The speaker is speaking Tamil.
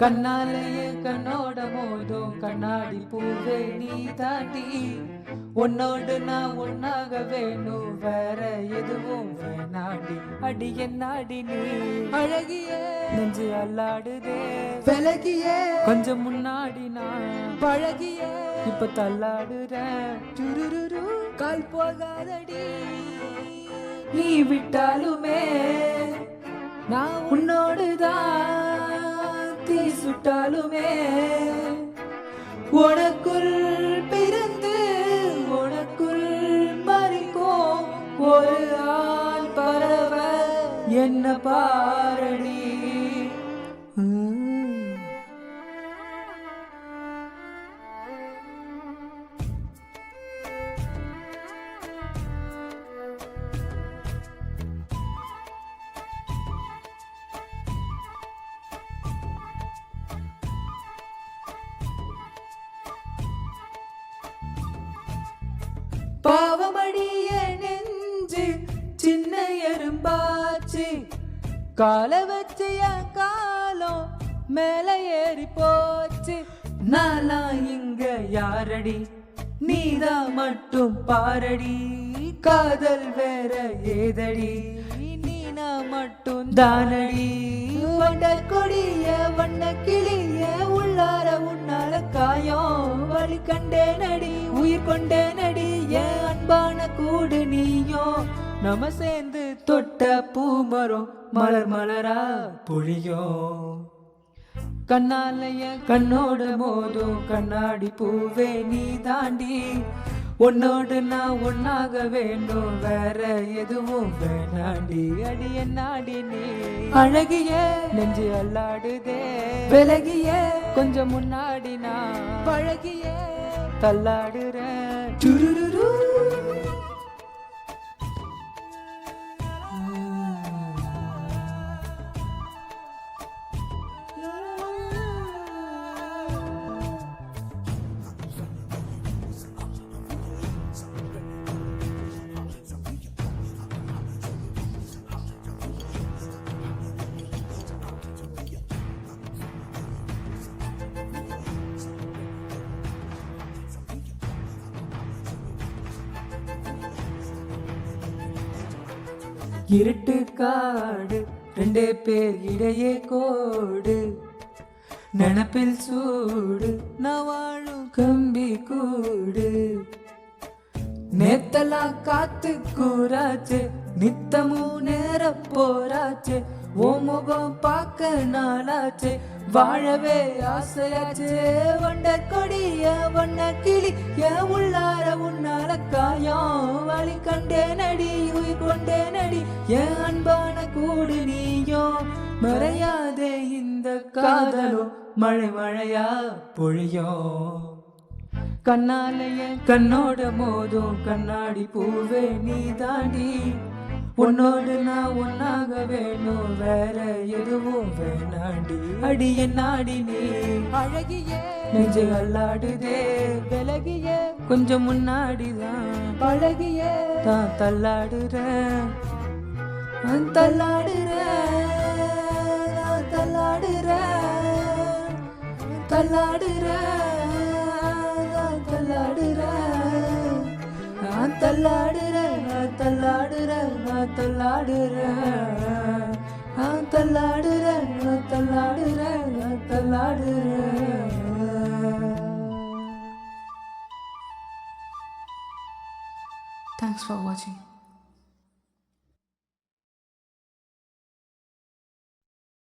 கண்ணாலேயே கண்ணோட மோதும் கண்ணாடி பூவே நீ தாண்டி. உன்னோடு நான் ஒன்னாக வேணும், வேற எதுவும் வேணாடி. அடி என்னாடி நீ அழகிய நெஞ்சு அல்லாடுதே விலகிய கொஞ்சம் முன்னாடி நான் பழகிய இப்ப தள்ளாடுறேன். சுருரு கால் போகாதடி நீ விட்டாலுமே நான் உன்னோடுதான் தீ சுட்டாலுமே. உனக்குள் பிறந்து உனக்குள் மறிக்கும் ஒரு ஆண் பறவை என்ன பாரடி. பாவமடிய நெஞ்சு சின்ன எறும்பாச்சு, கால வச்சு என் காலம் மேல ஏறி போச்சு. நானா இங்க யாரடி நீதான் மட்டும் பாரடி. காதல் வேற ஏதடி நீனா மட்டும் தானடி. வண்ட கொடிய வண்ண கிளிய உள்ளார உன்னால காயம் வழி கண்டே நடி உயிர் கொண்டே நடி. என் அன்பான கூடு நீயும் நம்ம சேர்ந்து தொட்ட பூமரம் மலர் மலரா பொழியும். கண்ணாலைய கண்ணோட மோதும் கண்ணாடி பூவே நீ தாண்டி. உன்னோடு நான் ஒன்னாக வேண்டும், வேற எதுவும் வேணாண்டி. அடி என்னாடி நீ அழகிய நெஞ்சு அல்லாடுதே விலகிய கொஞ்சம் முன்னாடி நான் பழகிய தள்ளாடுறேன். சுருரு இருட்டு காடு ரெண்டே பேர் இடையே கோடு, நினப்பில் சூடு நான் வாழும் கம்பி கூடு. நேத்தெல்லாம் காத்து கூறாச்சு நித்தமும் நேர போராச்சு. ஓ முகம் பார்க்க நாளாச்சு வாழவே ஆசையாச்சு. வண்ட கொடிய வண்ண கிளி என் உள்ளார உன்னால காயம் வழி கண்டே நடி உயிர் கொண்டே நடி. என் அன்பான கூடு நீயும் மறையாதே இந்த காதலும் மழை மழையா பொழியும். கண்ணாலைய கண்ணோட மோதும் கண்ணாடி பூவே நீ தாண்டி. உன்னோடு நான் ஒன்னாக வேணும், வேற எதுவும் வேணாண்டி. அடி என்னாடி நீ அழகிய நெஞ்சு அல்லாடுதே விலகிய கொஞ்சம் முன்னாடிதான் பழகிய தான் தள்ளாடுறேன் தள்ளாடுறேன் தள்ளாடுறேன் தள்ளாடுறேன் தள்ளாடுறேன் நான் தள்ளாடுறேன் தள்ளாடுறேன் தள்ளாடுறேன் நான் தள்ளாடுறேன் தள்ளாடுறேன் தள்ளாடுறேன். Thanks for watching.